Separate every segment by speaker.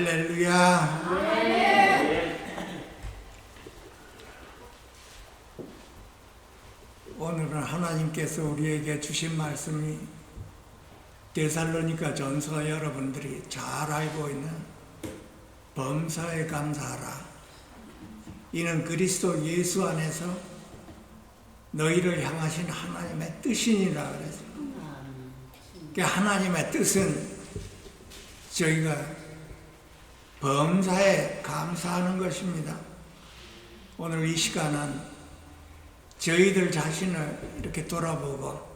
Speaker 1: 할렐루야. 오늘은 하나님께서 우리에게 주신 말씀이 데살로니가 전서 여러분들이 잘 알고 있는 범사에 감사하라. 이는 그리스도 예수 안에서 너희를 향하신 하나님의 뜻이니라 그랬어요. 그 하나님의 뜻은 저희가 범사에 감사하는 것입니다. 오늘 이 시간은 저희들 자신을 이렇게 돌아보고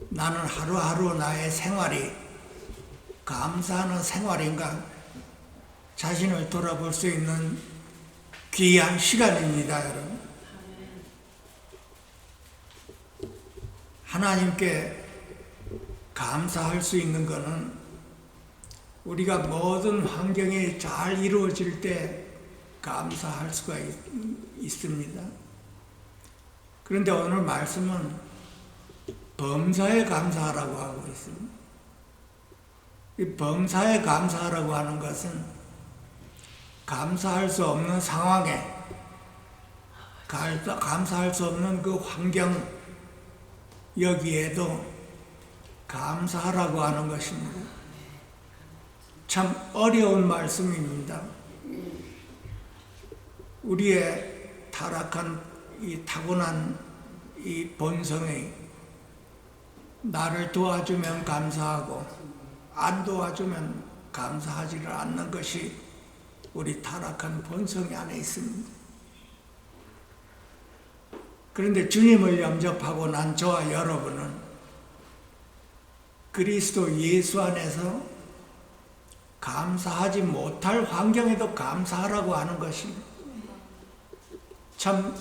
Speaker 1: 나는 하루하루 나의 생활이 감사하는 생활인가 자신을 돌아볼 수 있는 귀한 시간입니다, 여러분. 하나님께 감사할 수 있는 것은 우리가 모든 환경이 잘 이루어질 때 감사할 수가 있습니다. 그런데 오늘 말씀은 범사에 감사하라고 하고 있습니다. 이 범사에 감사하라고 하는 것은 감사할 수 없는 상황에, 감사할 수 없는 그 환경, 여기에도 감사하라고 하는 것입니다. 참 어려운 말씀입니다. 우리의 타락한 이 타고난 이 본성이 나를 도와주면 감사하고 안 도와주면 감사하지를 않는 것이 우리 타락한 본성이 안에 있습니다. 그런데 주님을 영접하고 난 저와 여러분은 그리스도 예수 안에서 감사하지 못할 환경에도 감사하라고 하는 것입니다. 참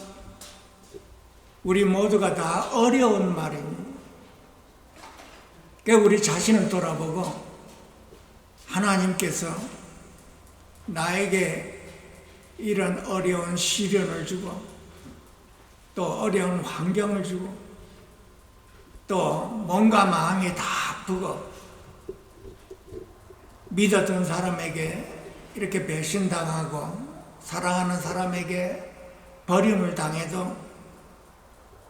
Speaker 1: 우리 모두가 다 어려운 말입니다. 그러니까 우리 자신을 돌아보고 하나님께서 나에게 이런 어려운 시련을 주고 또 어려운 환경을 주고 또 몸과 마음이 다 아프고 믿었던 사람에게 이렇게 배신당하고 사랑하는 사람에게 버림을 당해도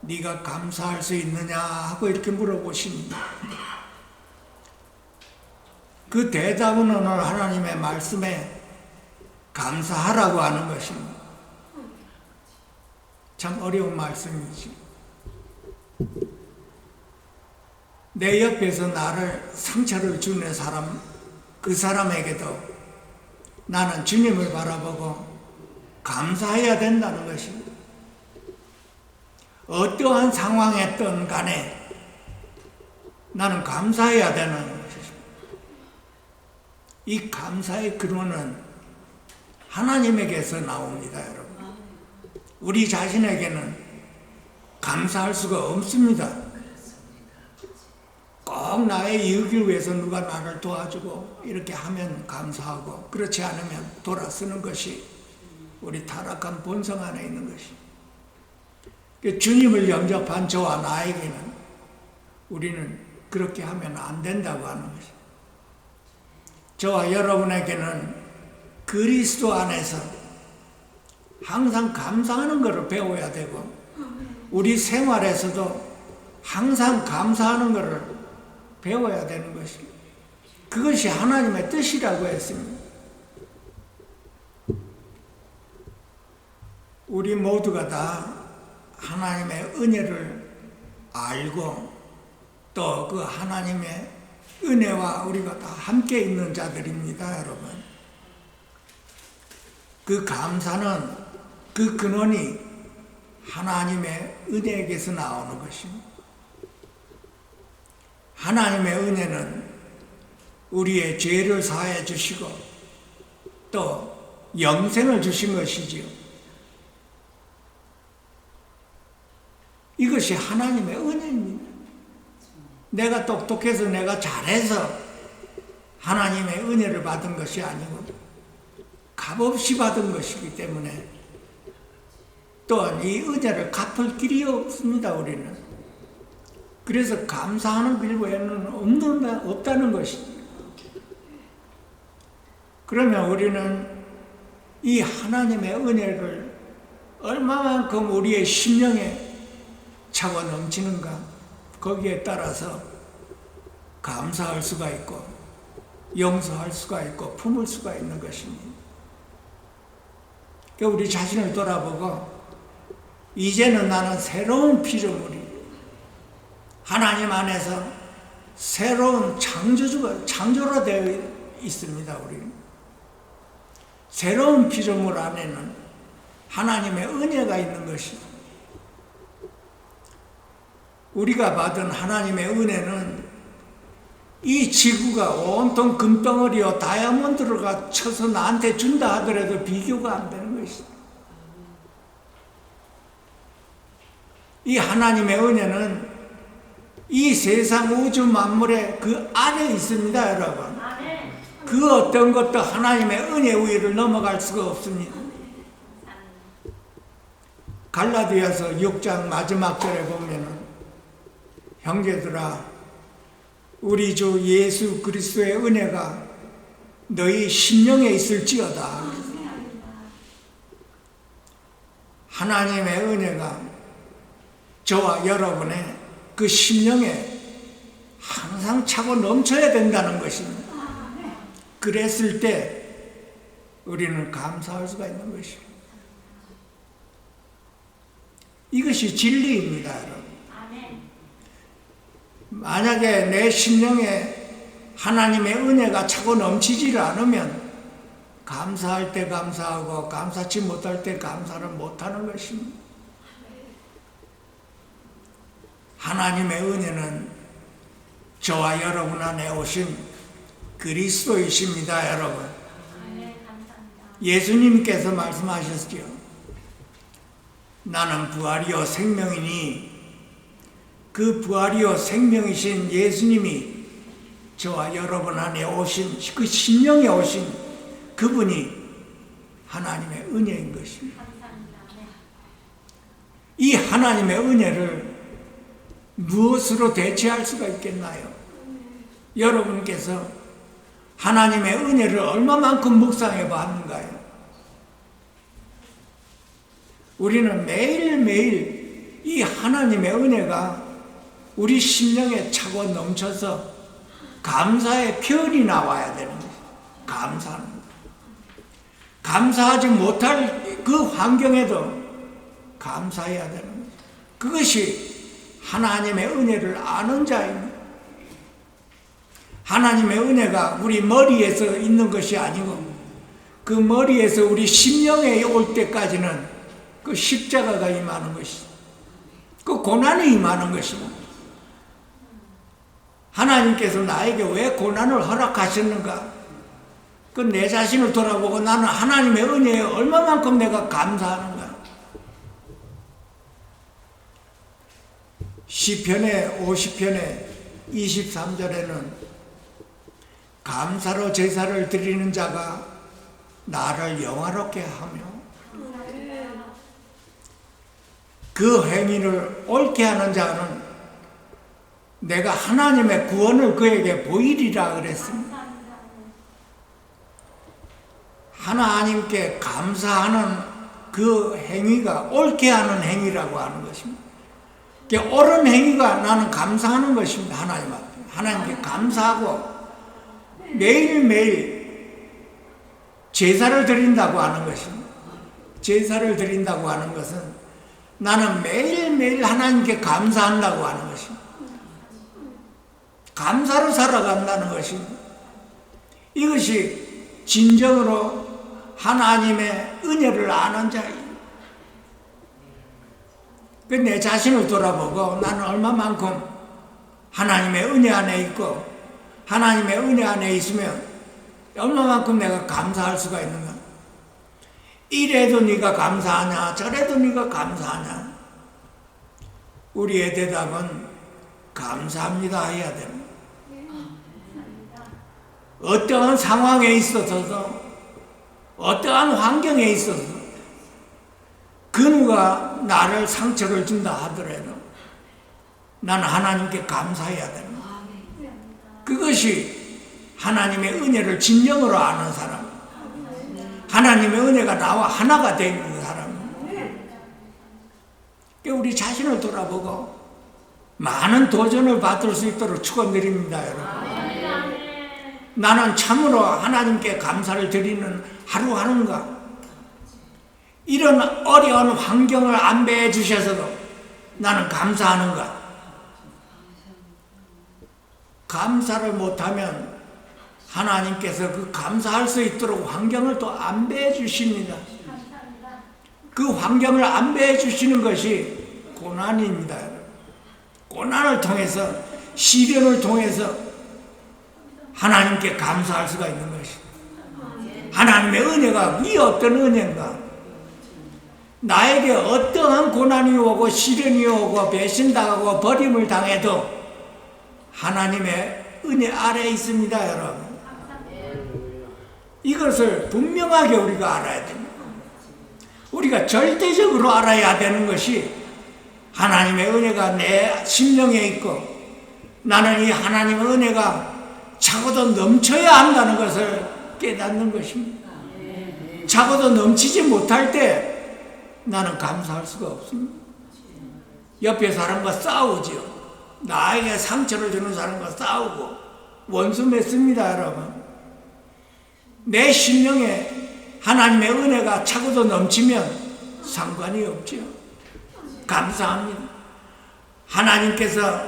Speaker 1: 네가 감사할 수 있느냐 하고 이렇게 물어보십니다. 그 대답은 오늘 하나님의 말씀에 감사하라고 하는 것입니다. 참 어려운 말씀이지. 내 옆에서 나를 상처를 주는 사람, 그 사람에게도 나는 주님을 바라보고 감사해야 된다는 것입니다. 어떠한 상황이든 간에 나는 감사해야 되는 것입니다. 이 감사의 근원은 하나님에게서 나옵니다, 여러분. 우리 자신에게는 감사할 수가 없습니다. 꼭 나의 이익을 위해서 누가 나를 도와주고 이렇게 하면 감사하고 그렇지 않으면 돌아서는 것이 우리 타락한 본성 안에 있는 것이. 주님을 영접한 저와 나에게는 우리는 그렇게 하면 안 된다고 하는 것이. 저와 여러분에게는 그리스도 안에서 항상 감사하는 것을 배워야 되고 우리 생활에서도 항상 감사하는 것을 배워야 되는 것입니다. 그것이 하나님의 뜻이라고 했습니다. 우리 모두가 다 하나님의 은혜를 알고 또 그 하나님의 은혜와 우리가 다 함께 있는 자들입니다, 여러분. 그 감사는 그 근원이 하나님의 은혜에게서 나오는 것입니다. 하나님의 은혜는 우리의 죄를 사해 주시고 또 영생을 주신 것이지요. 이것이 하나님의 은혜입니다. 내가 똑똑해서 내가 잘해서 하나님의 은혜를 받은 것이 아니고 값없이 받은 것이기 때문에 또한 이 은혜를 갚을 길이 없습니다, 우리는. 그래서 감사하는 길 외에는 없다는 것이죠. 그러면 우리는 이 하나님의 은혜를 얼마만큼 우리의 심령에 차고 넘치는가, 거기에 따라서 감사할 수가 있고 용서할 수가 있고 품을 수가 있는 것입니다. 그러니까 우리 자신을 돌아보고 이제는 나는 새로운 피조물이 하나님 안에서 새로운 창조로 되어 있습니다. 우리는 새로운 피조물 안에는 하나님의 은혜가 있는 것이죠. 우리가 받은 하나님의 은혜는 이 지구가 온통 금덩어리요 다이아몬드가 쳐서 나한테 준다 하더라도 비교가 안 되는 것이죠. 이 하나님의 은혜는 이 세상 우주 만물의 그 안에 있습니다, 여러분. 그 어떤 것도 하나님의 은혜 위를 넘어갈 수가 없습니다. 갈라디아서 6장 마지막 절에 보면은 형제들아 우리 주 예수 그리스도의 은혜가 너희 심령에 있을지어다. 하나님의 은혜가 저와 여러분의 그 심령에 항상 차고 넘쳐야 된다는 것입니다. 그랬을 때 우리는 감사할 수가 있는 것입니다. 이것이 진리입니다, 여러분. 만약에 내 심령에 하나님의 은혜가 차고 넘치지를 않으면 감사할 때 감사하고 감사치 못할 때 감사를 못하는 것입니다. 하나님의 은혜는 저와 여러분 안에 오신 그리스도이십니다, 여러분. 예수님께서 말씀하셨죠. 나는 부활이요 생명이니 그 부활이요 생명이신 예수님이 저와 여러분 안에 오신 그 심령에 오신 그분이 하나님의 은혜인 것입니다. 이 하나님의 은혜를 무엇으로 대체할 수가 있겠나요? 여러분께서 하나님의 은혜를 얼마만큼 묵상해 봤는가요? 우리는 매일매일 이 하나님의 은혜가 우리 심령에 차고 넘쳐서 감사의 표현이 나와야 되는 거예요. 감사하는 거예요. 감사하지 못할 그 환경에도 감사해야 되는 거예요. 그것이 하나님의 은혜를 아는 자입니다. 하나님의 은혜가 우리 머리에서 있는 것이 아니고 그 머리에서 우리 심령에 올 때까지는 그 십자가가 임하는 것이죠. 그 고난이 임하는 것입니다. 하나님께서 나에게 왜 고난을 허락하셨는가? 그 내 자신을 돌아보고 나는 하나님의 은혜에 얼마만큼 내가 감사하는가? 시편의 50편의 23절에는 감사로 제사를 드리는 자가 나를 영화롭게 하며 그 행위를 옳게 하는 자는 내가 하나님의 구원을 그에게 보이리라 그랬습니다. 하나님께 감사하는 그 행위가 옳게 하는 행위라고 하는 것입니다. 옳은 행위가 나는 감사하는 것입니다. 하나님 앞에. 하나님께 감사하고 매일매일 제사를 드린다고 하는 것입니다. 제사를 드린다고 하는 것은 나는 매일매일 하나님께 감사한다고 하는 것입니다. 감사로 살아간다는 것입니다. 이것이 진정으로 하나님의 은혜를 아는 자입니다. 내 자신을 돌아보고 나는 얼마만큼 하나님의 은혜 안에 있고 하나님의 은혜 안에 있으면 얼마만큼 내가 감사할 수가 있는가? 이래도 네가 감사하냐? 저래도 네가 감사하냐? 우리의 대답은 감사합니다 해야 됩니다. 어떠한 상황에 있어서도 어떠한 환경에 있어서 그 누가 나를 상처를 준다 하더라도 나는 하나님께 감사해야 됩니다. 그것이 하나님의 은혜를 진정으로 아는 사람, 하나님의 은혜가 나와 하나가 된 사람. 우리 자신을 돌아보고 많은 도전을 받을 수 있도록 축원드립니다, 여러분. 나는 참으로 하나님께 감사를 드리는 하루하루인가? 이런 어려운 환경을 안배해 주셔서도 나는 감사하는가? 감사를 못하면 하나님께서 그 감사할 수 있도록 환경을 또 안배해 주십니다. 그 환경을 안배해 주시는 것이 고난입니다. 고난을 통해서, 시련을 통해서 하나님께 감사할 수가 있는 것입니다. 하나님의 은혜가 이 어떤 은혜인가? 나에게 어떠한 고난이 오고 시련이 오고 배신당하고 버림을 당해도 하나님의 은혜 아래에 있습니다, 여러분. 이것을 분명하게 우리가 알아야 됩니다. 우리가 절대적으로 알아야 되는 것이 하나님의 은혜가 내 심령에 있고 나는 이 하나님의 은혜가 차고도 넘쳐야 한다는 것을 깨닫는 것입니다. 차고도 넘치지 못할 때 나는 감사할 수가 없습니다. 옆에 사람과 싸우지요. 나에게 상처를 주는 사람과 싸우고 원수 맺습니다, 여러분. 내 심령에 하나님의 은혜가 차고도 넘치면 상관이 없지요. 감사합니다. 하나님께서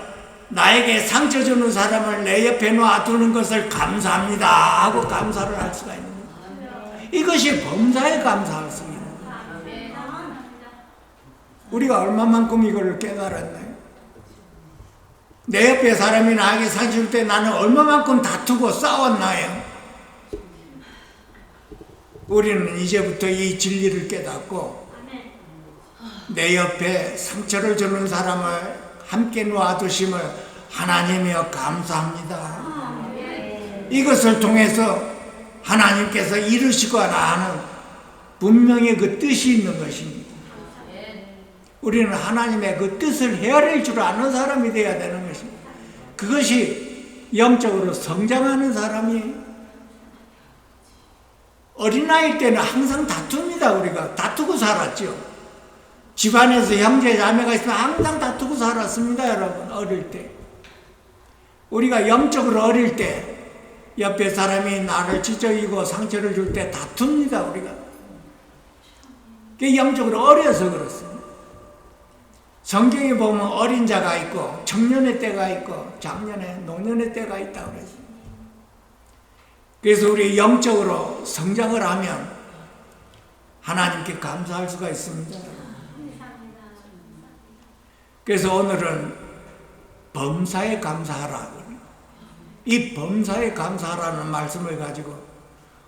Speaker 1: 나에게 상처 주는 사람을 내 옆에 놔두는 것을 감사합니다 하고 감사를 할 수가 있는 거예요. 이것이 범사에 감사할 수 있는 거예요. 우리가 얼마만큼 이걸 깨달았나요? 내 옆에 사람이 나에게 상처 줄 때 나는 얼마만큼 다투고 싸웠나요? 우리는 이제부터 이 진리를 깨닫고 내 옆에 상처를 주는 사람을 함께 놓아두심을 하나님이여 감사합니다. 이것을 통해서 하나님께서 이루시거나 하는 분명히 그 뜻이 있는 것입니다. 우리는 하나님의 그 뜻을 헤아릴 줄 아는 사람이 되어야 되는 것입니다. 그것이 영적으로 성장하는 사람이에요. 어린아이 때는 항상 다툽니다. 우리가 다투고 살았죠. 집안에서 형제 자매가 있으면 항상 다투고 살았습니다, 여러분. 어릴 때 우리가 영적으로 어릴 때 옆에 사람이 나를 지적이고 상처를 줄 때 다툽니다. 우리가 그게 영적으로 어려서 그렇습니다. 성경에 보면 어린 자가 있고 청년의 때가 있고 장년의 노년의 때가 있다고 그랬습니다. 그래서 우리 영적으로 성장을 하면 하나님께 감사할 수가 있습니다. 그래서 오늘은 범사에 감사하라. 이 범사에 감사하라는 말씀을 가지고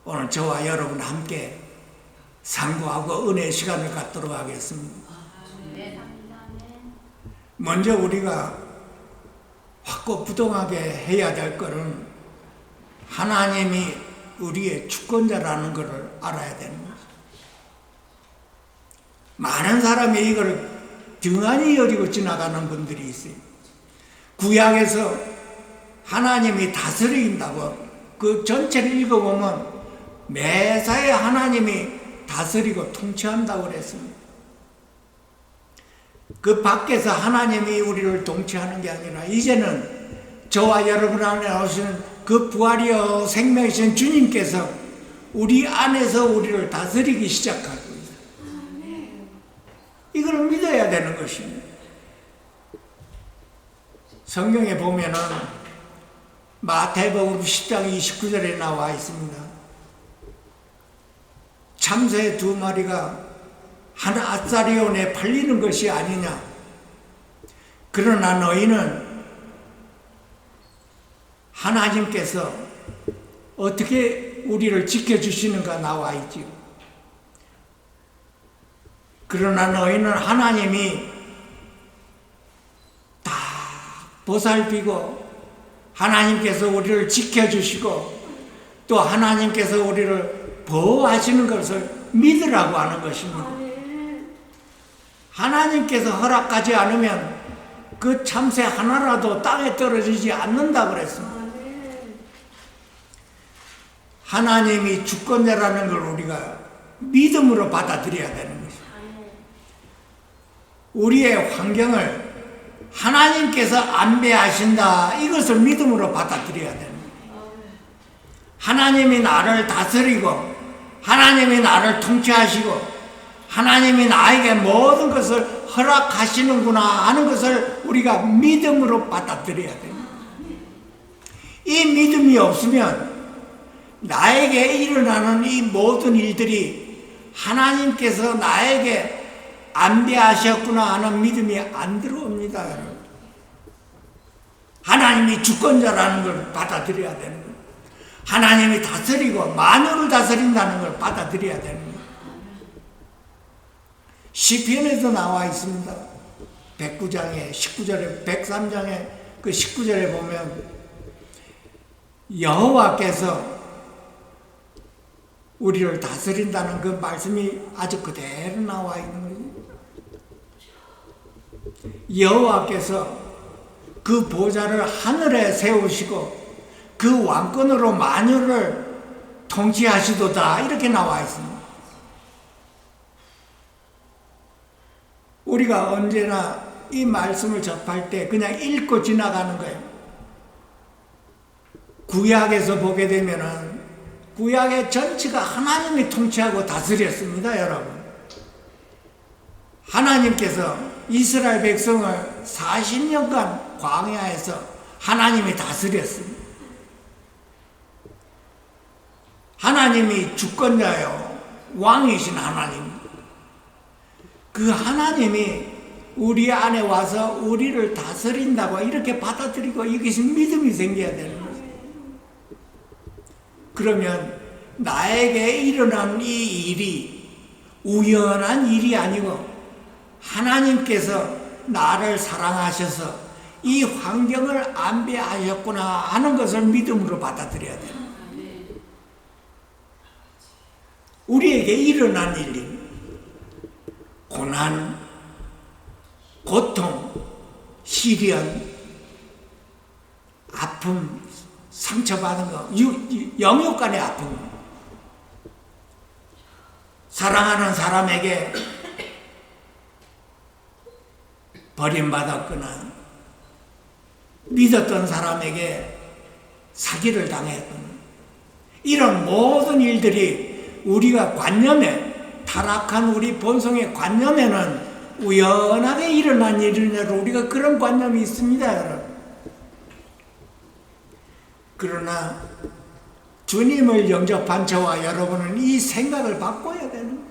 Speaker 1: 오늘 저와 여러분 함께 상고하고 은혜의 시간을 갖도록 하겠습니다. 먼저 우리가 확고부동하게 해야 될 것은 하나님이 우리의 주권자라는 것을 알아야 되는 거죠. 많은 사람이 이걸 등한히 여기고 지나가는 분들이 있어요. 구약에서 하나님이 다스린다고 그 전체를 읽어보면 매사에 하나님이 다스리고 통치한다고 그랬습니다. 그 밖에서 하나님이 우리를 통치하는 게 아니라 이제는 저와 여러분 안에 오시는 그 부활이여 생명이신 주님께서 우리 안에서 우리를 다스리기 시작하고 있어요. 이걸 믿어야 되는 것입니다. 성경에 보면은 마태복음 10장 29절에 나와 있습니다. 참새 2마리가 한 아사리온에 팔리는 것이 아니냐. 그러나 너희는 하나님께서 어떻게 우리를 지켜주시는가 나와 있지요. 그러나 너희는 하나님이 다 보살피고 하나님께서 우리를 지켜주시고 또 하나님께서 우리를 보호하시는 것을 믿으라고 하는 것입니다. 하나님께서 허락하지 않으면 그 참새 하나라도 땅에 떨어지지 않는다고 그랬습니다. 하나님이 주권자라는 걸 우리가 믿음으로 받아들여야 되는 것이죠. 우리의 환경을 하나님께서 안배하신다, 이것을 믿음으로 받아들여야 되는 거예요. 하나님이 나를 다스리고 하나님이 나를 통치하시고 하나님이 나에게 모든 것을 허락하시는구나 하는 것을 우리가 믿음으로 받아들여야 됩니다. 이 믿음이 없으면 나에게 일어나는 이 모든 일들이 하나님께서 나에게 안배하셨구나 하는 믿음이 안 들어옵니다. 여러분. 하나님이 주권자라는 걸 받아들여야 되는 거예요. 하나님이 다스리고 만유를 다스린다는 걸 받아들여야 되는 거예요. 시편에도 나와 있습니다. 109장에 19절에 103장에 그 19절에 보면 여호와께서 우리를 다스린다는 그 말씀이 아주 그대로 나와 있는 거죠. 여호와께서 그 보좌를 하늘에 세우시고 그 왕권으로 만유를 통치하시도다, 이렇게 나와 있습니다. 우리가 언제나 이 말씀을 접할 때 그냥 읽고 지나가는 거예요. 구약에서 보게 되면은 구약의 전체가 하나님이 통치하고 다스렸습니다, 여러분. 하나님께서 이스라엘 백성을 40년간 광야에서 하나님이 다스렸습니다. 하나님이 주권자요, 왕이신 하나님. 그 하나님이 우리 안에 와서 우리를 다스린다고 이렇게 받아들이고 이것이 믿음이 생겨야 되는 거죠. 그러면 나에게 일어난 이 일이 우연한 일이 아니고 하나님께서 나를 사랑하셔서 이 환경을 안배하셨구나 하는 것을 믿음으로 받아들여야 돼요. 우리에게 일어난 일이 고난, 고통, 시련, 아픔, 상처받은 거, 영육 간의 아픔, 사랑하는 사람에게 버림받았거나 믿었던 사람에게 사기를 당했거나 이런 모든 일들이 우리가 관념에, 타락한 우리 본성의 관념에는 우연하게 일어난 일이라고 우리가 그런 관념이 있습니다, 여러분. 그러나 주님을 영접한 저와 여러분은 이 생각을 바꿔야 되는 거예요.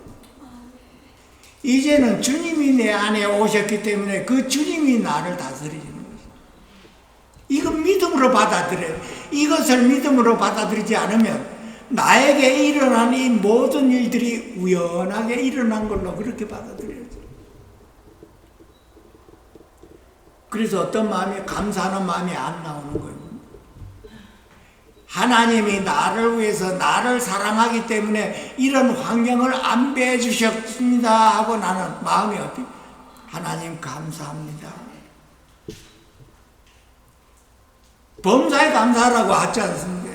Speaker 1: 이제는 주님이 내 안에 오셨기 때문에 그 주님이 나를 다스리는 거예요. 이건 믿음으로 받아들여요. 이것을 믿음으로 받아들이지 않으면 나에게 일어난 이 모든 일들이 우연하게 일어난 걸로 그렇게 받아들여야죠. 그래서 어떤 마음이, 감사하는 마음이 안 나오는 거예요. 하나님이 나를 위해서 나를 사랑하기 때문에 이런 환경을 안배해 주셨습니다 하고 나는 마음이 어떻게, 하나님 감사합니다. 범사에 감사하라고 하지 않습니까?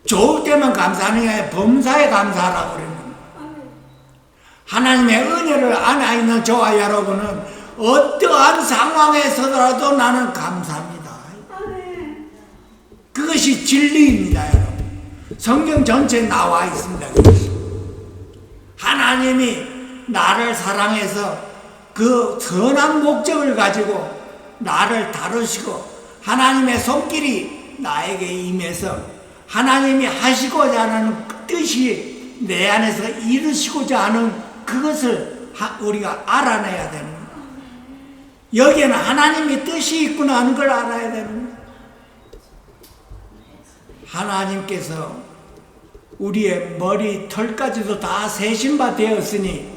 Speaker 1: 좋을 때만 감사하는 게 아니라 범사에 감사하라고 그러는 하나님의 은혜를 안에 있는 저와 여러분은 어떠한 상황에서라도 나는 감사합니다. 그것이 진리입니다, 여러분. 성경 전체에 나와 있습니다. 하나님이 나를 사랑해서 그 선한 목적을 가지고 나를 다루시고 하나님의 손길이 나에게 임해서 하나님이 하시고자 하는 뜻이 내 안에서 이루시고자 하는 그것을 우리가 알아내야 되는 거예요. 여기에는 하나님의 뜻이 있구나 하는 걸 알아야 되는 거예요. 하나님께서 우리의 머리 털까지도 다 세신 바 되었으니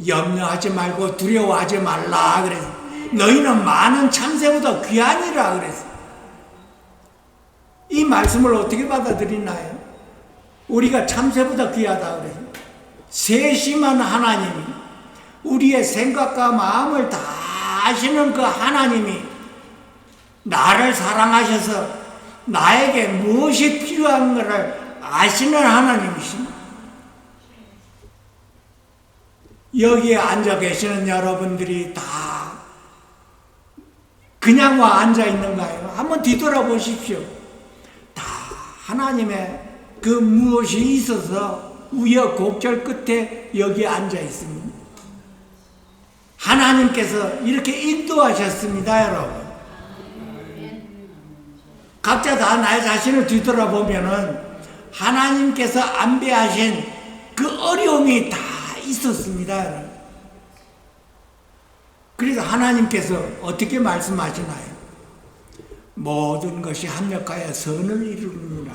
Speaker 1: 염려하지 말고 두려워하지 말라 그래서 너희는 많은 참새보다 귀하니라 그래서 이 말씀을 어떻게 받아들이나요? 우리가 참새보다 귀하다 그래서 세심한 하나님이 우리의 생각과 마음을 다 아시는 그 하나님이 나를 사랑하셔서 나에게 무엇이 필요한 것을 아시는 하나님이십니다. 여기에 앉아 계시는 여러분들이 다 그냥 와 앉아 있는가요? 한번 뒤돌아보십시오. 다 하나님의 그 무엇이 있어서 우여곡절 끝에 여기에 앉아 있습니다. 하나님께서 이렇게 인도하셨습니다, 여러분. 각자 다 나의 자신을 뒤돌아보면은 하나님께서 안배하신 그 어려움이 다 있었습니다, 여러분. 그래서 하나님께서 어떻게 말씀하시나요? 모든 것이 합력하여 선을 이루느니라.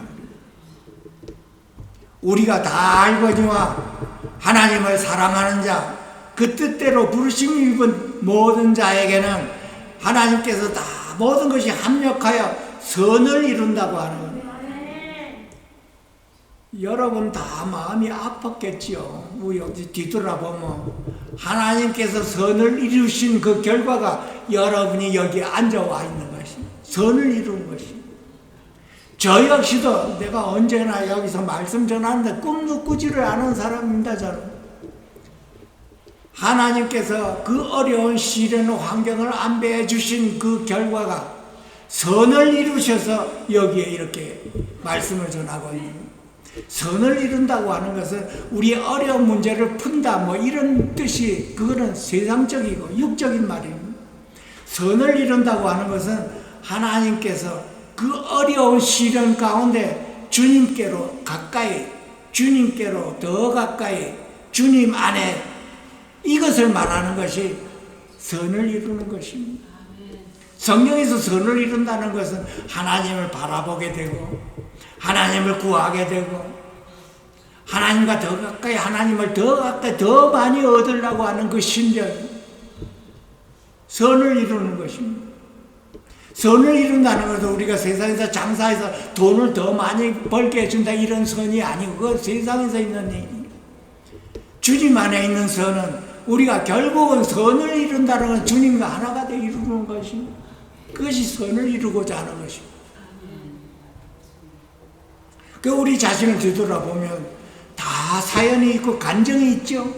Speaker 1: 우리가 다 알거니와 하나님을 사랑하는 자, 그 뜻대로 부르심을 입은 모든 자에게는 하나님께서 다 모든 것이 합력하여 선을 이룬다고 하는 거예요. 여러분 다 마음이 아팠겠지요. 우리 뒤돌아보면 하나님께서 선을 이루신 그 결과가 여러분이 여기 앉아와 있는 것이 선을 이루는 것이. 저 역시도 내가 언제나 여기서 말씀 전하는데 꿈도 꾸지를 않은 사람입니다. 저는 하나님께서 그 어려운 시련 환경을 안배해 주신 그 결과가 선을 이루셔서 여기에 이렇게 말씀을 전하고 있는 거예요. 선을 이룬다고 하는 것은 우리의 어려운 문제를 푼다 뭐 이런 뜻이, 그거는 세상적이고 육적인 말입니다. 선을 이룬다고 하는 것은 하나님께서 그 어려운 시련 가운데 주님께로 가까이, 주님께로 더 가까이, 주님 안에, 이것을 말하는 것이 선을 이루는 것입니다. 성경에서 선을 이룬다는 것은 하나님을 바라보게 되고 하나님을 구하게 되고 하나님과 더 가까이, 하나님을 더 가까이 더 많이 얻으려고 하는 그 심정, 선을 이루는 것입니다. 선을 이룬다는 것은 우리가 세상에서 장사해서 돈을 더 많이 벌게 해준다 이런 선이 아니고, 그건 세상에서 있는 얘기입니다. 주님 안에 있는 선은 우리가 결국은 선을 이룬다는 건 주님과 하나가 되어 이루는 것입니다. 그것이 선을 이루고자 하는 것입니다. 그 우리 자신을 뒤돌아보면 다 사연이 있고 간정이 있죠.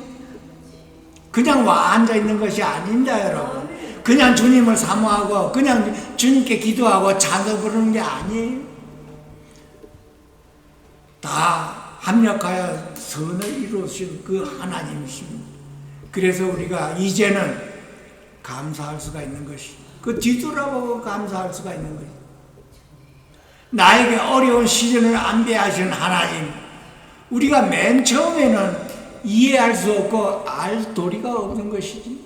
Speaker 1: 그냥 와 앉아 있는 것이 아닙니다, 여러분. 그냥 주님을 사모하고 그냥 주님께 기도하고 찬송 부르는 게 아니에요. 다 합력하여 선을 이루신 그 하나님이십니다. 그래서 우리가 이제는 감사할 수가 있는 것이, 그 뒤돌아보고 감사할 수가 있는 것이, 나에게 어려운 시련을 안배하신 하나님, 우리가 맨 처음에는 이해할 수 없고 알 도리가 없는 것이지.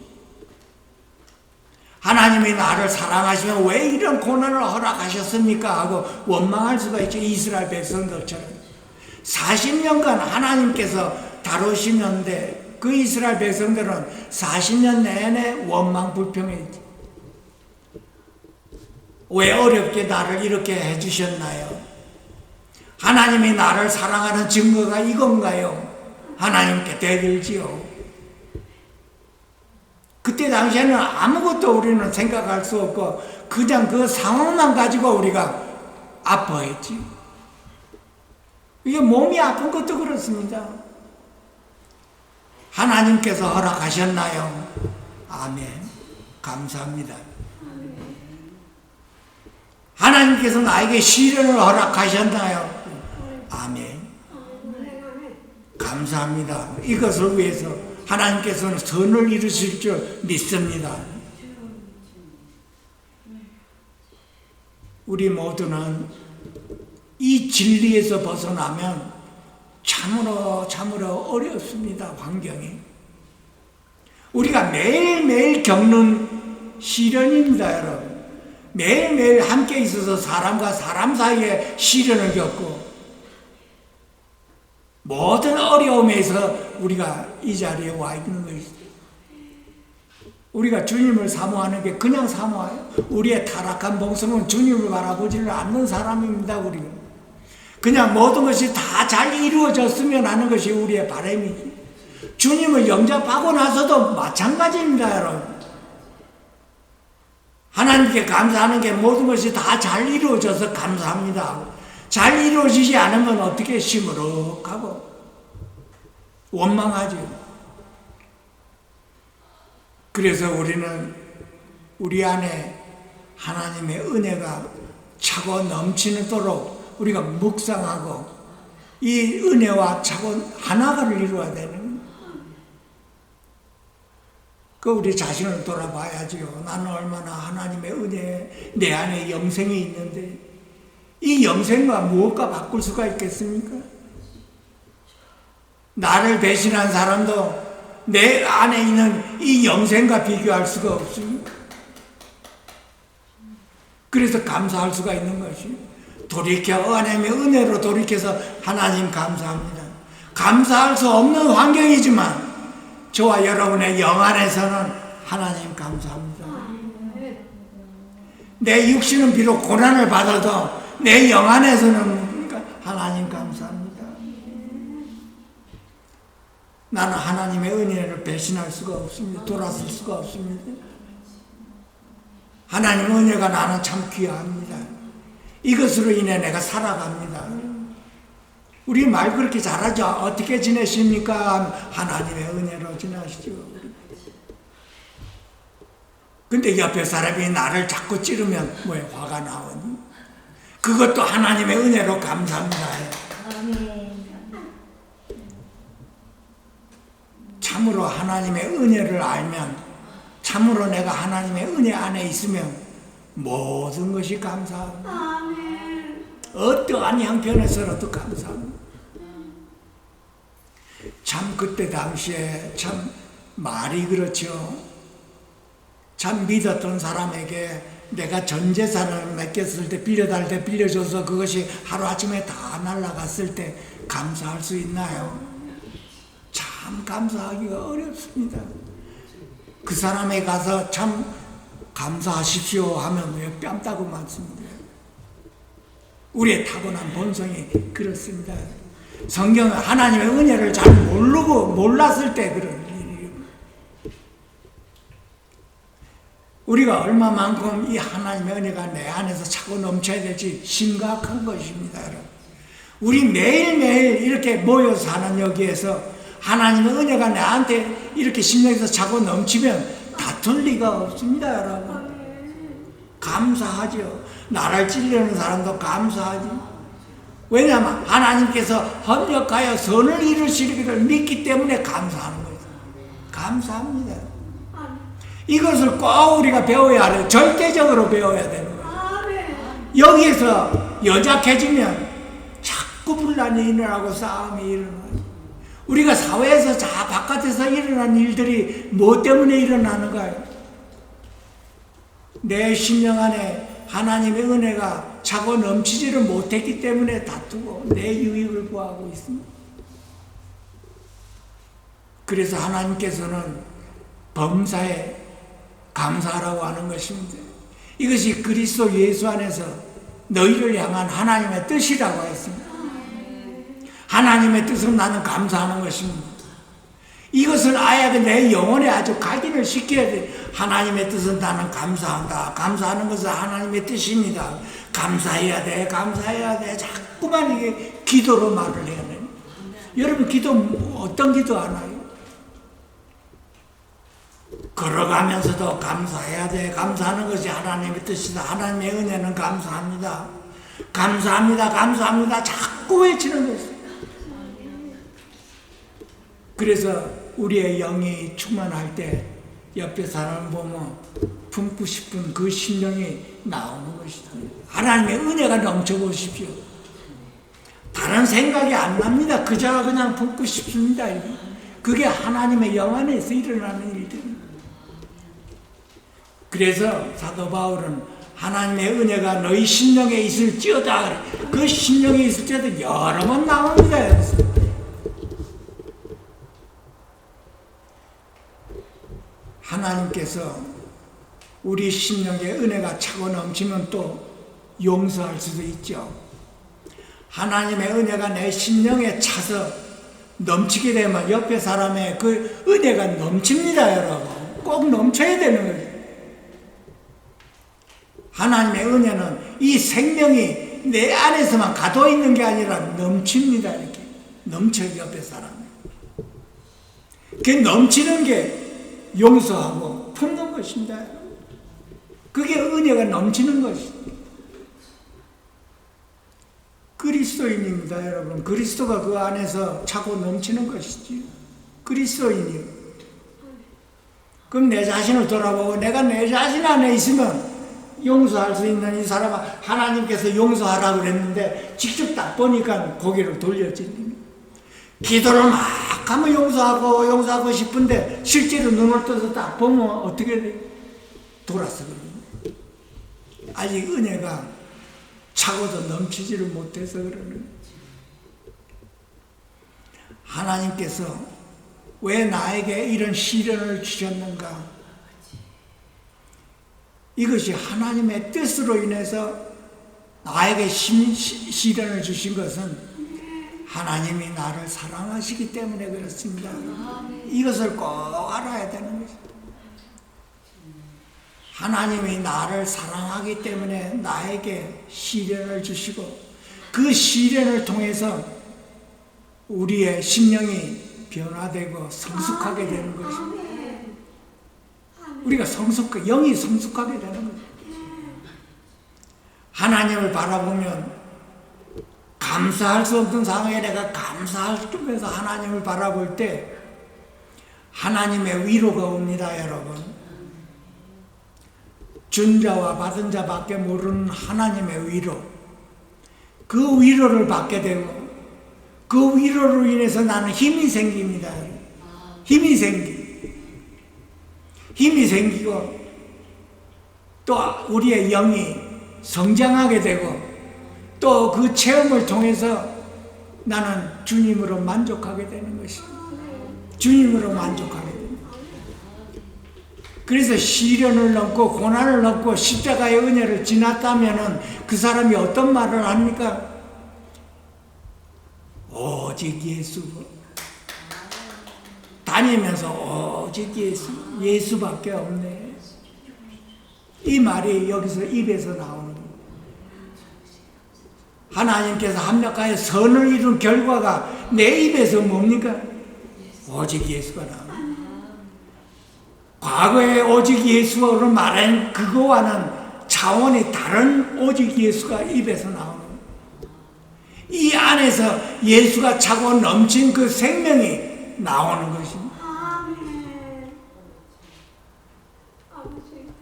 Speaker 1: 하나님이 나를 사랑하시면 왜 이런 고난을 허락하셨습니까? 하고 원망할 수가 있죠. 이스라엘 백성들처럼 40년간 하나님께서 다루시는데 그 이스라엘 백성들은 40년 내내 원망 불평했지. 왜 어렵게 나를 이렇게 해주셨나요? 하나님이 나를 사랑하는 증거가 이건가요? 하나님께 대들지요. 그때 당시에는 아무것도 우리는 생각할 수 없고 그냥 그 상황만 가지고 우리가 아파했지. 이게 몸이 아픈 것도 그렇습니다. 하나님께서 허락하셨나요? 아멘. 감사합니다. 하나님께서 나에게 시련을 허락하셨나요? 아멘. 감사합니다. 이것을 위해서 하나님께서는 선을 이루실 줄 믿습니다. 우리 모두는 이 진리에서 벗어나면 참으로 어렵습니다. 환경이. 우리가 매일매일 겪는 시련입니다, 여러분. 매일매일 함께 있어서 사람과 사람 사이에 시련을 겪고 모든 어려움에서 우리가 이 자리에 와 있는 것이죠. 우리가 주님을 사모하는 게 그냥 사모해요. 우리의 타락한 목숨은 주님을 바라보지를 않는 사람입니다. 우리는 그냥 모든 것이 다 잘 이루어졌으면 하는 것이 우리의 바람이지. 주님을 영접하고 나서도 마찬가지입니다, 여러분. 하나님께 감사하는 게 모든 것이 다 잘 이루어져서 감사합니다. 잘 이루어지지 않으면 어떻게 시무룩하고 원망하죠. 그래서 우리는 우리 안에 하나님의 은혜가 차고 넘치도록 우리가 묵상하고 이 은혜와 차고 하나가를 이루어야 되는 거예요. 그 우리 자신을 돌아봐야지요. 나는 얼마나 하나님의 은혜에 내 안에 영생이 있는데 이 영생과 무엇과 바꿀 수가 있겠습니까? 나를 배신한 사람도 내 안에 있는 이 영생과 비교할 수가 없습니다. 그래서 감사할 수가 있는 것이 돌이켜 하나님의 은혜로 돌이켜서 하나님 감사합니다. 감사할 수 없는 환경이지만 저와 여러분의 영 안에서는 하나님 감사합니다. 내 육신은 비록 고난을 받아도 내 영 안에서는 하나님 감사합니다. 나는 하나님의 은혜를 배신할 수가 없습니다. 돌아설 수가 없습니다. 하나님의 은혜가 나는 참 귀합니다. 이것으로 인해 내가 살아갑니다. 우리 말 그렇게 잘하죠. 어떻게 지내십니까? 하나님의 은혜로 지내시죠. 근데 옆에 사람이 나를 자꾸 찌르면 왜 화가 나오니? 그것도 하나님의 은혜로 감사합니다. 참으로 하나님의 은혜를 알면, 참으로 내가 하나님의 은혜 안에 있으면 모든 것이 감사합니다. 어떠한 형편에서라도 감사합니다. 참 그때 당시에 참 말이 그렇죠. 참 믿었던 사람에게 내가 전 재산을 맡겼을 때 빌려달 때 빌려줘서 그것이 하루아침에 다 날아갔을 때 감사할 수 있나요? 참 감사하기가 어렵습니다. 그 사람에 가서 참 감사하십시오 하면 왜 뺨 따고 많습니다. 우리의 타고난 본성이 그렇습니다. 성경은 하나님의 은혜를 잘 몰랐을 때 그런 일이에요. 우리가 얼마만큼 이 하나님의 은혜가 내 안에서 차고 넘쳐야 될지 심각한 것입니다, 여러분. 우리 매일매일 이렇게 모여 사는 여기에서 하나님의 은혜가 나한테 이렇게 심령에서 차고 넘치면 다툴 리가 없습니다, 여러분. 감사하죠. 나를 찔리는 사람도 감사하지. 왜냐하면 하나님께서 협력하여 선을 이루시기를 믿기 때문에 감사하는 거예요. 감사합니다. 이것을 꼭 우리가 배워야 해요. 절대적으로 배워야 되는 거예요. 여기에서 여작해지면 자꾸 분란이 일어나고 싸움이 일어나요. 우리가 사회에서 바깥에서 일어난 일들이 무엇 때문에 일어나는가요? 내 심령 안에 하나님의 은혜가 차고 넘치지를 못했기 때문에 다투고 내 유익을 구하고 있습니다. 그래서 하나님께서는 범사에 감사하라고 하는 것입니다. 이것이 그리스도 예수 안에서 너희를 향한 하나님의 뜻이라고 했습니다. 하나님의 뜻은 나는 감사하는 것입니다. 이것을 아예 내 영혼에 아주 각인을 시켜야 돼. 하나님의 뜻은 나는 감사한다. 감사하는 것은 하나님의 뜻입니다. 감사해야 돼. 감사해야 돼. 자꾸만 이게 기도로 말을 해야 돼. 여러분 기도 어떤 기도 하나요? 걸어가면서도 감사해야 돼. 감사하는 것이 하나님의 뜻이다. 하나님의 은혜는 감사합니다. 감사합니다. 감사합니다. 자꾸 외치는 것이다. 그래서 우리의 영이 충만할 때 옆에 사람을 보면 품고 싶은 그 심령이 나오는 것이다. 하나님의 은혜가 넘쳐보십시오. 다른 생각이 안 납니다. 그저 그냥 품고 싶습니다. 그게 하나님의 영 안에서 일어나는 일들입니다. 그래서 사도 바울은 하나님의 은혜가 너희 심령에 있을지어다. 그 심령에 있을지어다 여러 번 나옵니다. 여기서. 하나님께서 우리 심령에 은혜가 차고 넘치면 또 용서할 수도 있죠. 하나님의 은혜가 내 심령에 차서 넘치게 되면 옆에 사람의 그 은혜가 넘칩니다, 여러분. 꼭 넘쳐야 되는 거예요. 하나님의 은혜는 이 생명이 내 안에서만 가둬 있는 게 아니라 넘칩니다, 이렇게. 넘쳐요, 옆에 사람이. 그 넘치는 게 용서하고 품는 것입니다. 그게 은혜가 넘치는 것입니다. 그리스도인입니다, 여러분. 그리스도가 그 안에서 차고 넘치는 것이지. 그리스도인이요. 그럼 내 자신을 돌아보고 내가 내 자신 안에 있으면 용서할 수 있는 이 사람은 하나님께서 용서하라고 그랬는데 직접 딱 보니까 고개를 돌렸지. 기도를 막 하면 용서하고 싶은데 실제로 눈을 떠서 딱 보면 어떻게 돼? 돌아서 그러는. 아직 은혜가 차고도 넘치지를 못해서 그러는. 하나님께서 왜 나에게 이런 시련을 주셨는가? 이것이 하나님의 뜻으로 인해서 나에게 시련을 주신 것은 하나님이 나를 사랑하시기 때문에 그렇습니다. 이것을 꼭 알아야 되는 것입니다. 하나님이 나를 사랑하기 때문에 나에게 시련을 주시고 그 시련을 통해서 우리의 심령이 변화되고 성숙하게 되는 것입니다. 우리가 영이 성숙하게 되는 거예요. 하나님을 바라보면 감사할 수 없는 상황에 내가 감사하면서 하나님을 바라볼 때 하나님의 위로가 옵니다, 여러분. 준 자와 받은 자밖에 모르는 하나님의 위로. 그 위로를 받게 되고 그 위로로 인해서 나는 힘이 생깁니다. 힘이 생기고 또 우리의 영이 성장하게 되고 또 그 체험을 통해서 나는 주님으로 만족하게 되는 것입니다. 주님으로 만족하게 됩니다. 그래서 시련을 넘고 고난을 넘고 십자가의 은혜를 지났다면 그 사람이 어떤 말을 합니까? 오직 예수. 다니면서 오직 예수밖에 없네. 이 말이 여기서 입에서 나오는 거예요. 하나님께서 합력하여 선을 이룬 결과가 내 입에서 뭡니까? 오직 예수가 나옵니다. 과거에 오직 예수로 말한 그거와는 차원이 다른 오직 예수가 입에서 나오는 거예요. 이 안에서 예수가 차고 넘친 그 생명이 나오는 것입니다.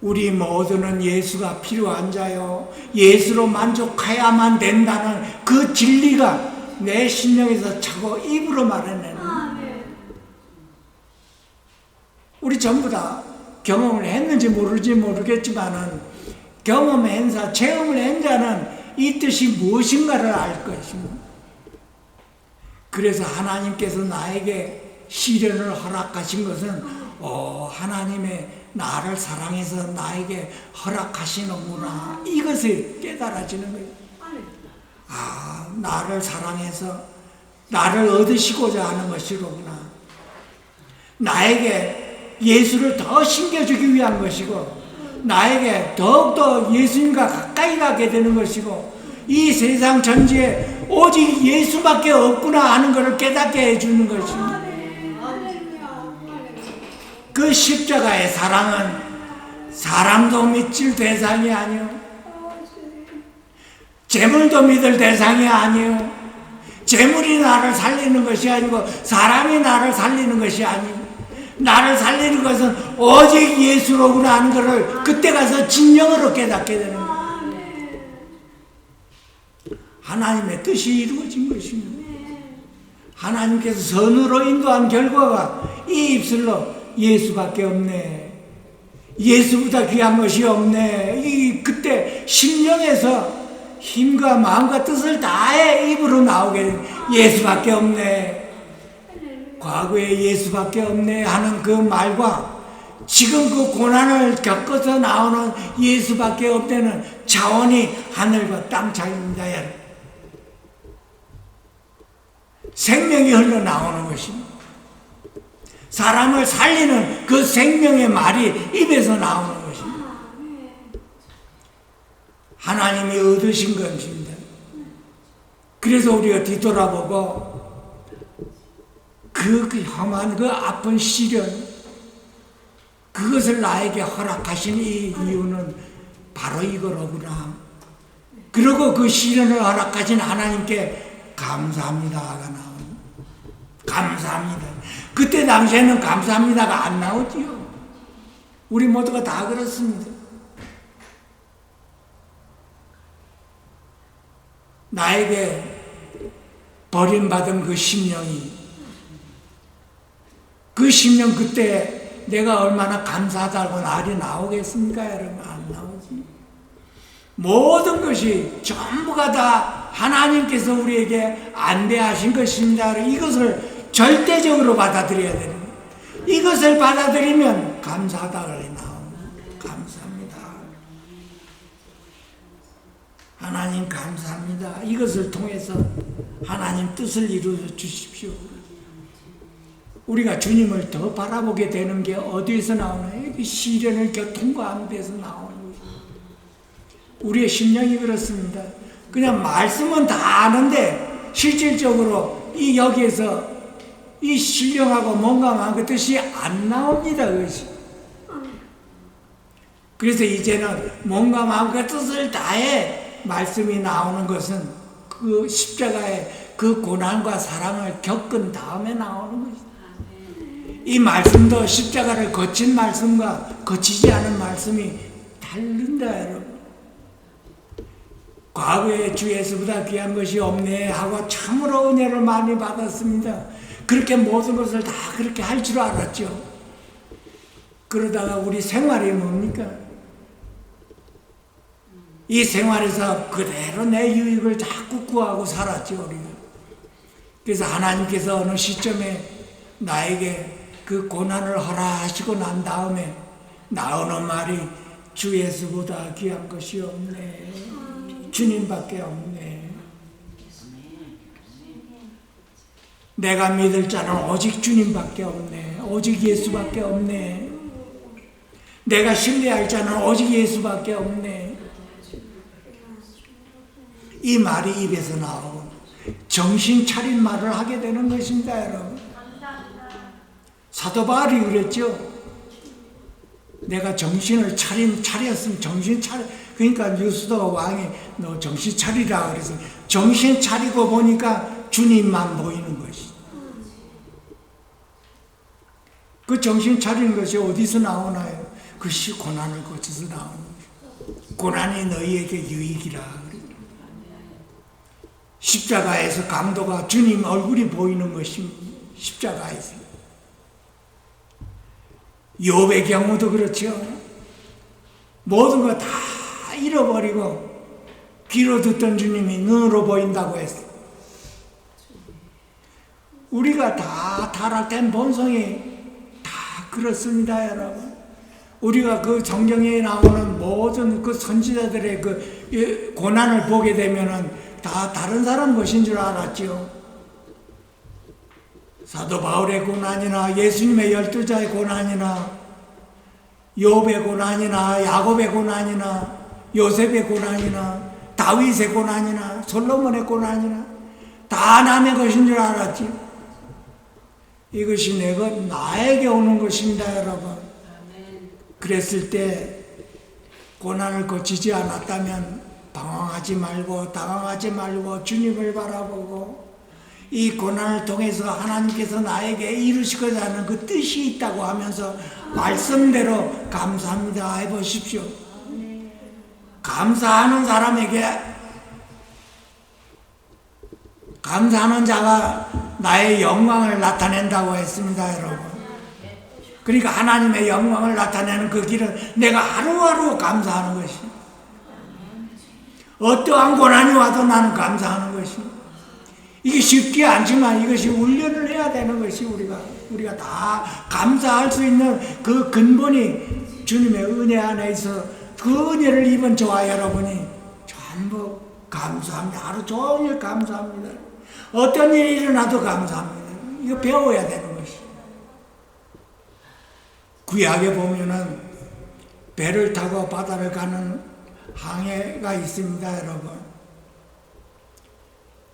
Speaker 1: 우리 모두는 예수가 필요한 자요. 예수로 만족해야만 된다는 그 진리가 내 심령에서 차고 입으로 말해내는. 우리 전부 다 경험을 했는지 모르겠지만은 경험한 자, 체험을 한 자는 이 뜻이 무엇인가를 알 것입니다. 그래서 하나님께서 나에게 시련을 허락하신 것은 하나님의 나를 사랑해서 나에게 허락하시는구나. 이것을 깨달아지는 거예요. 나를 사랑해서 나를 얻으시고자 하는 것이로구나. 나에게 예수를 더 심겨주기 위한 것이고 나에게 더욱더 예수님과 가까이 가게 되는 것이고 이 세상 전체에 오직 예수밖에 없구나 하는 것을 깨닫게 해주는 것입니다. 그 십자가의 사랑은 사람도 믿을 대상이 아니요, 재물도 믿을 대상이 아니요, 재물이 나를 살리는 것이 아니고 사람이 나를 살리는 것이 아니고 나를 살리는 것은 오직 예수로구나 하는 것을 그때 가서 진정으로 깨닫게 되는 거예요. 하나님의 뜻이 이루어진 것입니다. 하나님께서 선으로 인도한 결과가 이 입술로 예수밖에 없네, 예수보다 귀한 것이 없네, 그때 심령에서 힘과 마음과 뜻을 다해 입으로 나오게 된 예수밖에 없네, 과거에 예수밖에 없네 하는 그 말과 지금 그 고난을 겪어서 나오는 예수밖에 없다는 차원이 하늘과 땅 차이입니다. 생명이 흘러나오는 것입니다. 사람을 살리는 그 생명의 말이 입에서 나오는 것입니다. 하나님이 얻으신 것입니다. 그래서 우리가 뒤돌아보고 그 험한 그 아픈 시련, 그것을 나에게 허락하신 이 이유는 바로 이거로구나. 그리고 그 시련을 허락하신 하나님께 감사합니다가 나옵니다. 감사합니다. 그때 당시에는 감사합니다가 안 나오지요. 우리 모두가 다 그렇습니다. 나에게 버림받은 그 심령이, 그 심령 그때 내가 얼마나 감사하다고 말이 나오겠습니까? 여러분, 안 나오지. 모든 것이 전부가 다 하나님께서 우리에게 안배하신 것입니다. 이것을 절대적으로 받아들여야 되는 거예요. 이것을 받아들이면 감사하다고 나옵니다. 감사합니다. 하나님 감사합니다. 이것을 통해서 하나님 뜻을 이루어 주십시오. 우리가 주님을 더 바라보게 되는 게 어디에서 나오나요? 시련을 통과하는 데서 나오는 거예요. 우리의 심령이 그렇습니다. 그냥 말씀은 다 아는데 실질적으로 이 여기에서 이 신령하고 뭔가 그 뜻이 안 나옵니다. 그것이. 그래서 이제는 뭔가 그 뜻을 다해 말씀이 나오는 것은 그 십자가의 그 고난과 사랑을 겪은 다음에 나오는 것이다. 이 말씀도 십자가를 거친 말씀과 거치지 않은 말씀이 다른다, 여러분. 과거에 주 예수보다 귀한 것이 없네 하고 참으로 은혜를 많이 받았습니다. 그렇게 모든 것을 다 그렇게 할 줄 알았죠. 그러다가 우리 생활이 뭡니까? 이 생활에서 그대로 내 유익을 자꾸 구하고 살았죠, 우리가. 그래서 하나님께서 어느 시점에 나에게 그 고난을 허락하시고 난 다음에 나오는 말이 주 예수보다 귀한 것이 없네. 주님밖에 없네. 내가 믿을 자는 오직 주님밖에 없네. 오직 예수밖에 없네. 내가 신뢰할 자는 오직 예수밖에 없네. 이 말이 입에서 나오고 정신 차린 말을 하게 되는 것입니다, 여러분. 사도 바울이 그랬죠. 내가 정신을 차렸으면 정신 차려. 그러니까 유수도 왕이 너 정신 차리라 그래서 정신 차리고 보니까 주님만 보이는 것이. 그 정신 차리는 것이 어디서 나오나요? 그것이 고난을 거쳐서 나오는 거예요. 고난이 너희에게 유익이라. 십자가에서 강도가 주님 얼굴이 보이는 것입니다. 십자가에서. 욥의 경우도 그렇죠. 모든 거 다 잃어버리고 귀로 듣던 주님이 눈으로 보인다고 했어요. 우리가 다 타락된 본성이 다 그렇습니다, 여러분. 우리가 그 성경에 나오는 모든 그 선지자들의 그 고난을 보게 되면은 다 다른 사람 것인 줄 알았죠. 사도 바울의 고난이나 예수님의 12자의 고난이나 욥의 고난이나 야곱의 고난이나 요셉의 고난이나 다윗의 고난이나 솔로몬의 고난이나 다 남의 것인 줄 알았지. 이것이 나에게 오는 것입니다, 여러분. 그랬을 때 고난을 거치지 않았다면 방황하지 말고 당황하지 말고 주님을 바라보고 이 고난을 통해서 하나님께서 나에게 이루시고자 하는 그 뜻이 있다고 하면서 말씀대로 감사합니다 해보십시오. 감사하는 사람에게, 감사하는 자가 나의 영광을 나타낸다고 했습니다, 여러분. 그러니까 하나님의 영광을 나타내는 그 길은 내가 하루하루 감사하는 것이. 어떠한 고난이 와도 나는 감사하는 것이. 이게 쉽지 않지만 이것이 훈련을 해야 되는 것이 우리가 다 감사할 수 있는 그 근본이 주님의 은혜 안에 있어. 그 은혜를 입은 저와 여러분이 전부 감사합니다. 하루 종일 감사합니다. 어떤 일이 일어나도 감사합니다. 이거 배워야 되는 것이. 구약에 보면은 배를 타고 바다를 가는 항해가 있습니다, 여러분.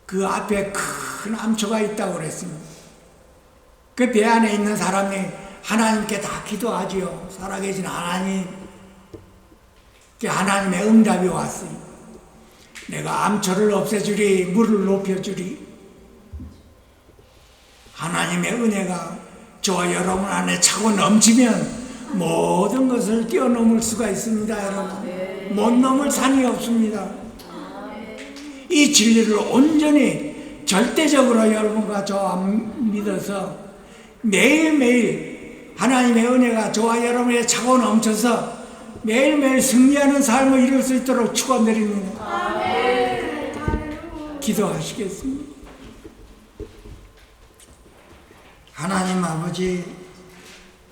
Speaker 1: 그 앞에 큰 암초가 있다고 그랬습니다. 그 배 안에 있는 사람이 하나님께 다 기도하지요. 살아계신 하나님, 하나님의 응답이 왔어요. 내가 암초를 없애주리, 물을 높여주리. 하나님의 은혜가 저와 여러분 안에 차고 넘치면 모든 것을 뛰어넘을 수가 있습니다. 여러분, 못 넘을 산이 없습니다. 이 진리를 온전히 절대적으로 여러분과 저와 믿어서 매일매일 하나님의 은혜가 저와 여러분의 차고 넘쳐서 매일매일 승리하는 삶을 이룰 수 있도록 축원드립니다. 기도하시겠습니다. 하나님 아버지,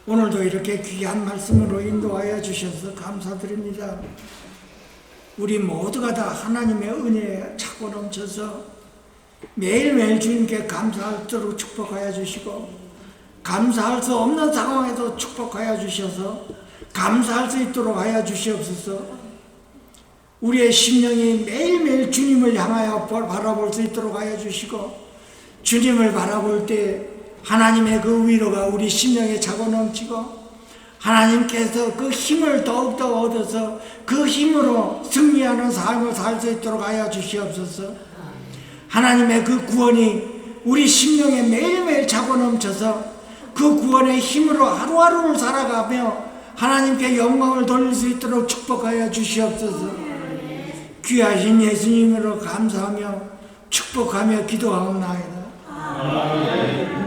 Speaker 1: 오늘도 이렇게 귀한 말씀으로 인도하여 주셔서 감사드립니다. 우리 모두가 다 하나님의 은혜에 차고 넘쳐서 매일매일 주님께 감사하도록 축복하여 주시고, 감사할 수 없는 상황에도 축복하여 주셔서 감사할 수 있도록 하여 주시옵소서. 우리의 심령이 매일매일 주님을 향하여 바라볼 수 있도록 하여 주시고, 주님을 바라볼 때 하나님의 그 위로가 우리 심령에 차고 넘치고, 하나님께서 그 힘을 더욱더 얻어서 그 힘으로 승리하는 삶을 살 수 있도록 하여 주시옵소서. 하나님의 그 구원이 우리 심령에 매일매일 차고 넘쳐서 그 구원의 힘으로 하루하루를 살아가며 하나님께 영광을 돌릴 수 있도록 축복하여 주시옵소서. 귀하신 예수님으로 감사하며 축복하며 기도하옵나이다. 아멘.